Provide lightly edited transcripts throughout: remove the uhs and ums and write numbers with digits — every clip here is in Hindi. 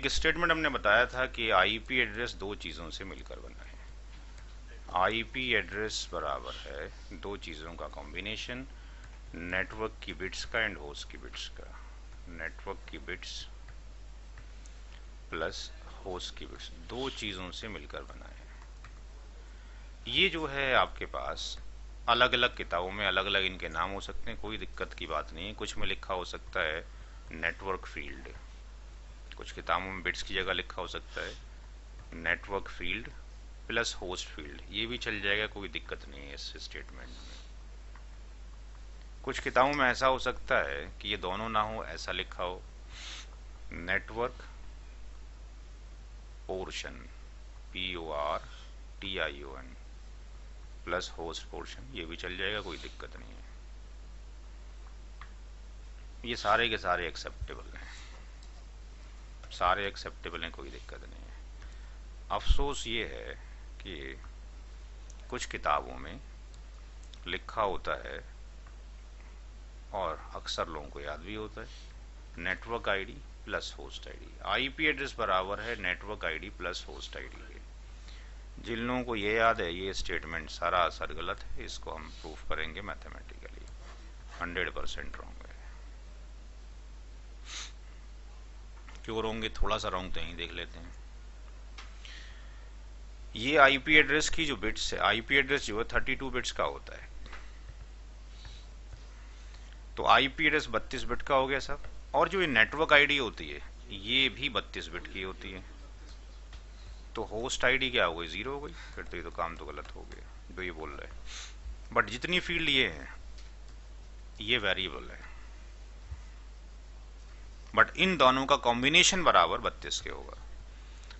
एक स्टेटमेंट हमने बताया था कि आईपी एड्रेस दो चीज़ों से मिलकर बना है। आईपी एड्रेस बराबर है दो चीज़ों का कॉम्बिनेशन, नेटवर्क की बिट्स का एंड होस्ट की बिट्स का। नेटवर्क की बिट्स प्लस होस्ट की बिट्स, दो चीज़ों से मिलकर बना है। ये जो है आपके पास अलग अलग किताबों में अलग अलग इनके नाम हो सकते हैं, कोई दिक्कत की बात नहीं है। कुछ में लिखा हो सकता है नेटवर्क फील्ड, कुछ किताबों में बिट्स की जगह लिखा हो सकता है network field plus host field, ये भी चल जाएगा, कोई दिक्कत नहीं है इस स्टेटमेंट में। कुछ किताबों में ऐसा हो सकता है कि ये दोनों ना हो, ऐसा लिखा हो network portion PORTION plus host portion, ये भी चल जाएगा, कोई दिक्कत नहीं है। ये सारे के सारे एक्सेप्टेबल हैं, सारे एक्सेप्टेबल हैं, कोई दिक्कत नहीं है। अफसोस ये है कि कुछ किताबों में लिखा होता है और अक्सर लोगों को याद भी होता है network ID plus host ID. IP address बराबर है network ID plus host ID के। जिन लोगों को ये याद है ये स्टेटमेंट सारा असर गलत है, इसको हम प्रूफ करेंगे मैथमेटिकली, 100% रॉन्ग है। क्यों रॉन्ग है, थोड़ा सा रॉन्ग तो यहीं देख लेते हैं। ये आईपी एड्रेस की जो बिट्स है, आईपी एड्रेस जो है 32 बिट्स का होता है, तो आईपी एड्रेस 32 बिट का हो गया सब। और जो ये नेटवर्क आईडी होती है ये भी 32 बिट की होती है, तो होस्ट आईडी क्या हो गई, 0 हो गई। फिर तो ये तो काम तो गलत हो गया जो ये बोल रहा है। बट जितनी फील्ड ये है ये वेरिएबल है, बट इन दोनों का कॉम्बिनेशन बराबर 32 के होगा।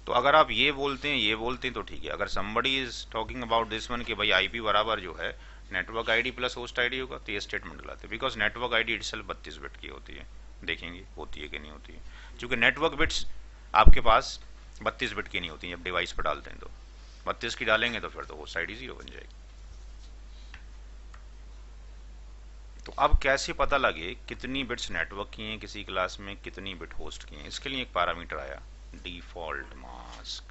तो अगर आप ये बोलते हैं ये बोलते हैं तो ठीक है। अगर somebody is talking about this one कि भाई आईपी बराबर जो है network ID plus host ID होगा, तो ये स्टेटमेंट गलत है, because network ID itself 32 bit की होती है। देखेंगे होती है कि नहीं होती है, क्योंकि नेटवर्क बिट्स आपके पास 32 बिट की नहीं होती है। जब डिवाइस पर डालते हैं तो 32 की डालेंगे तो फिर तो होस्ट आईडी 0 बन जाएगी। तो अब कैसे पता लगे कितनी बिट्स नेटवर्क की हैं किसी क्लास में, कितनी बिट होस्ट की हैं, इसके लिए एक पैरामीटर आया default mask.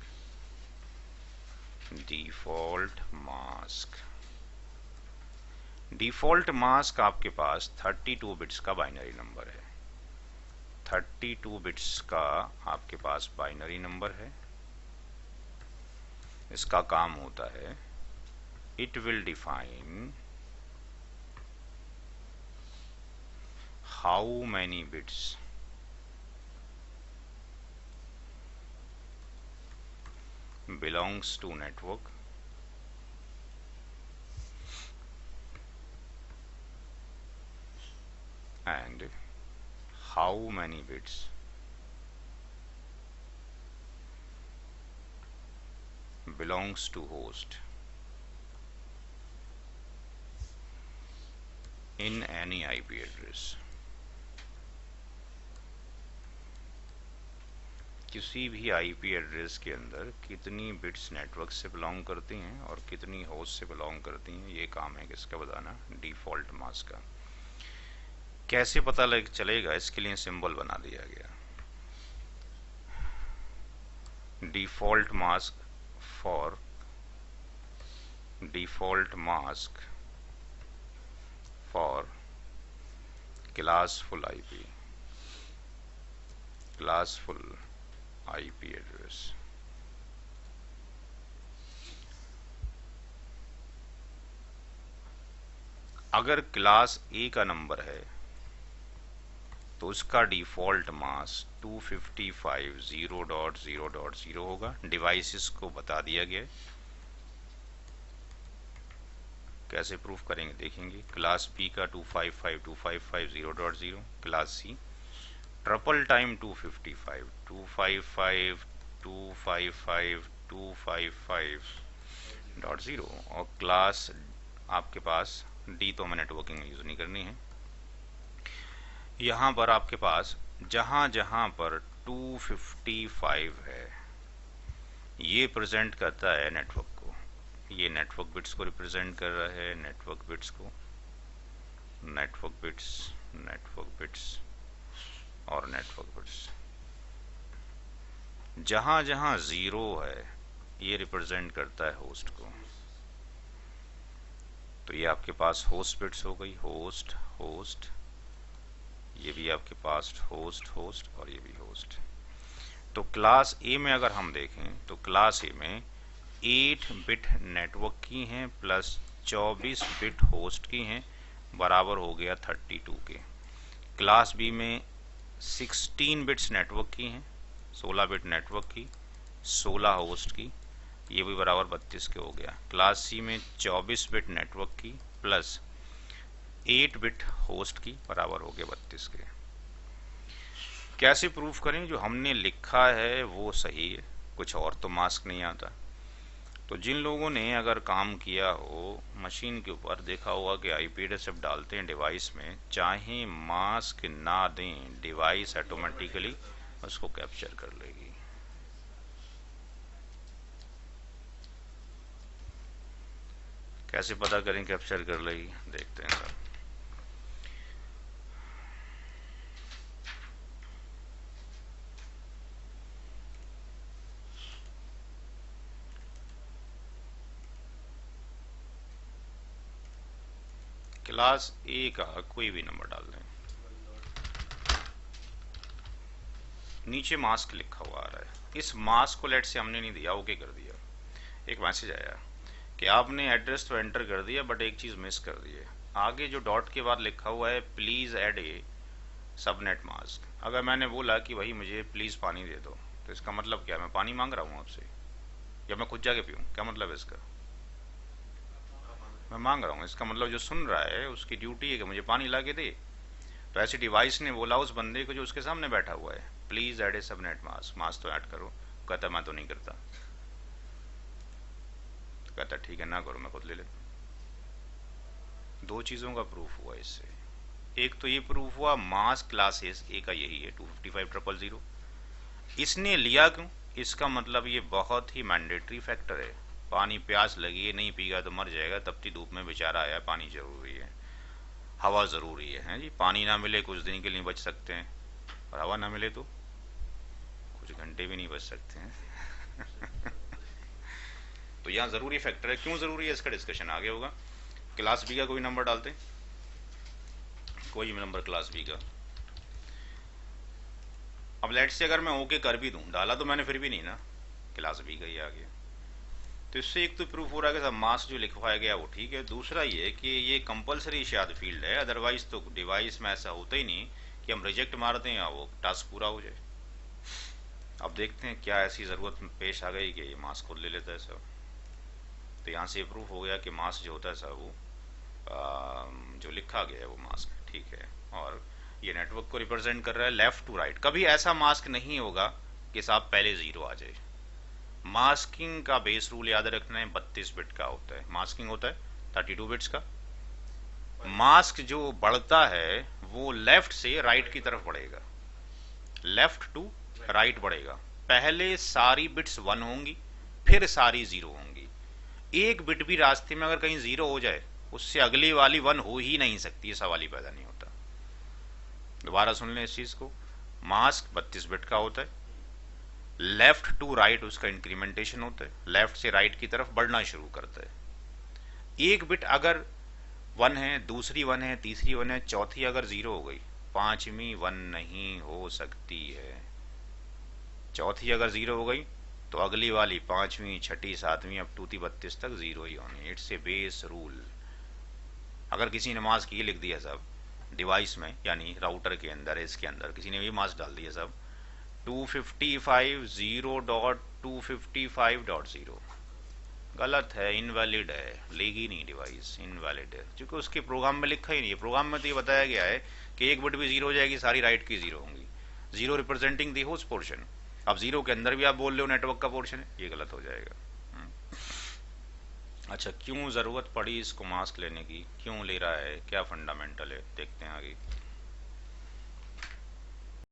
Default mask, default mask आपके पास 32 बिट्स का बाइनरी नंबर है। 32 बिट्स का आपके पास बाइनरी नंबर है। इसका काम होता है it will define how many bits belongs to network and how many bits belongs to host in any IP address। किसी भी आईपी एड्रेस के अंदर कितनी बिट्स नेटवर्क से बिलोंग करती हैं और कितनी होस्ट से बिलोंग करती हैं, ये काम है किसका बताना, डिफॉल्ट मास्क का। कैसे पता लग चलेगा, इसके लिए सिंबल बना दिया गया default mask for default mask for classful IP, classful IP address. अगर क्लास ए का नंबर है तो उसका डिफॉल्ट मास्क 255.0.0.0 होगा। डिवाइसेस को बता दिया गया, कैसे प्रूफ करेंगे देखेंगे। क्लास बी का 255.255.0.0, क्लास सी ट्रिपल टाइम 255 255 255 255.0, और क्लास आपके पास डी तो हमें नेटवर्किंग में यूज नहीं करनी है। यहाँ पर आपके पास जहाँ जहाँ पर 255 है ये प्रेजेंट करता है नेटवर्क को, ये नेटवर्क बिट्स को रिप्रेजेंट कर रहा है, नेटवर्क बिट्स को, नेटवर्क बिट्स, नेटवर्क बिट्स और नेटवर्क बिट्स। जहां जहां जीरो है ये रिप्रेजेंट करता है होस्ट को। तो ये आपके पास होस्ट बिट्स हो गई, होस्ट होस्ट, ये भी आपके पास होस्ट होस्ट और ये भी होस्ट। तो क्लास ए में अगर हम देखें तो क्लास ए में 8 बिट नेटवर्क की हैं प्लस 24 बिट होस्ट की हैं, बराबर हो गया 32 के। क्लास बी में 16 बिट्स नेटवर्क की हैं, 16 बिट नेटवर्क की, 16 होस्ट की, ये भी बराबर 32 के हो गया। क्लास सी में 24 बिट नेटवर्क की प्लस 8 बिट होस्ट की, बराबर हो गया 32 के। कैसे प्रूफ करें? जो हमने लिखा है वो सही है, कुछ और तो मास्क नहीं आता। तो जिन लोगों ने अगर काम किया हो मशीन के ऊपर, देखा होगा कि आईपी एड्रेस जब डालते हैं डिवाइस में, चाहे मास्क ना दें, डिवाइस ऑटोमेटिकली उसको कैप्चर कर लेगी। कैसे पता करें कैप्चर कर लेगी? देखते हैं सर। क्लास ए का कोई भी नंबर डाल दें, नीचे मास्क लिखा हुआ आ रहा है। इस मास्क को लेट से हमने नहीं दिया, ओके कर दिया, एक मैसेज आया कि आपने एड्रेस तो एंटर कर दिया बट एक चीज़ मिस कर दी है। आगे जो डॉट के बाद लिखा हुआ है please add a subnet mask, अगर मैंने बोला कि भाई मुझे प्लीज़ पानी दे दो, तो इसका मतलब क्या? मैं पानी मांग रहा हूँ आपसे या मैं खुद जाके पीऊँ? क्या मतलब है इसका? मैं मांग रहा हूँ, इसका मतलब जो सुन रहा है उसकी ड्यूटी है कि मुझे पानी ला के दे। तो ऐसे डिवाइस ने बोला उस बंदे को जो उसके सामने बैठा हुआ है, please add a subnet mask, mask तो ऐड करो। कहता मैं तो नहीं करता। तो कहता ठीक है ना करो, मैं खुद ले लेता। दो चीज़ों का प्रूफ हुआ इससे। एक तो ये प्रूफ हुआ मास्क क्लासेस ए का यही है 255000। इसने लिया क्यों? इसका मतलब ये बहुत ही मैंडेटरी फैक्टर है। पानी प्यास लगी है, नहीं पिएगा तो मर जाएगा, तपती धूप में बेचारा आया, पानी जरूरी है, हवा ज़रूरी है जी। पानी ना मिले कुछ दिन के लिए बच सकते हैं, और हवा ना मिले तो कुछ घंटे भी नहीं बच सकते हैं। तो यहाँ ज़रूरी फैक्टर है। क्यों ज़रूरी है इसका डिस्कशन आगे होगा। क्लास बी का कोई नंबर डालते हैं, कोई भी नंबर क्लास बी का। अब लेट से अगर मैं ओके कर भी दूं, डाला तो मैंने फिर भी नहीं ना, क्लास बी का ही आ गया। तो इससे एक तो प्रूफ हो रहा है कि सब मास्क जो लिखवाया गया वो ठीक है। दूसरा ये कि ये कंपलसरी शायद फील्ड है, अदरवाइज तो डिवाइस में ऐसा होता ही नहीं कि हम रिजेक्ट मारते हैं या वो टास्क पूरा हो जाए। अब देखते हैं क्या ऐसी ज़रूरत पेश आ गई कि ये मास्क खुद ले लेता है सब। तो यहाँ से प्रूफ हो गया कि मास्क जो होता है सब वो जो लिखा गया है वो मास्क ठीक है, और ये नेटवर्क को रिप्रेजेंट कर रहा है लेफ्ट टू राइट। कभी ऐसा मास्क नहीं होगा कि साहब पहले जीरो आ जाए। मास्किंग का बेस रूल याद रखना है, 32 बिट का होता है। मास्किंग होता है 32 बिट्स का। मास्क जो बढ़ता है वो लेफ्ट से राइट की तरफ बढ़ेगा, लेफ्ट टू राइट बढ़ेगा। पहले सारी बिट्स 1 होंगी, फिर सारी 0 होंगी। एक बिट भी रास्ते में अगर कहीं 0 हो जाए, उससे अगली वाली 1 हो ही नहीं सकती, ये सवाल ही पैदा नहीं होता। दोबारा सुन लें इस चीज को। मास्क 32 बिट का होता है, लेफ्ट टू राइट उसका इंक्रीमेंटेशन होता है, लेफ्ट से राइट की तरफ बढ़ना शुरू करता है। एक बिट अगर 1 है, दूसरी 1 है, तीसरी 1 है, चौथी अगर 0 हो गई, पांचवी 1 नहीं हो सकती है। चौथी अगर 0 हो गई तो अगली वाली पांचवी, छठी, सातवीं, अब टू 32 तक 0 ही होनी। It's a base rule. अगर किसी ने मास्क ये लिख दिया सब डिवाइस में, यानी राउटर के अंदर, इसके अंदर किसी ने भी मास्क डाल दिया सब 255.0.255.0, गलत है, इनवैलिड है, लेगी नहीं डिवाइस, इनवैलिड है, क्योंकि उसके प्रोग्राम में लिखा ही नहीं है। प्रोग्राम में तो ये बताया गया है कि एक बिट भी 0 हो जाएगी, सारी राइट की 0 होंगी, 0 रिप्रेजेंटिंग दी होस्ट पोर्शन। अब 0 के अंदर भी आप बोल रहे हो नेटवर्क का पोर्शन है, ये गलत हो जाएगा। अच्छा, क्यों ज़रूरत पड़ी इसको मास्क लेने की, क्यों ले रहा है, क्या फंडामेंटल है, देखते हैं आगे।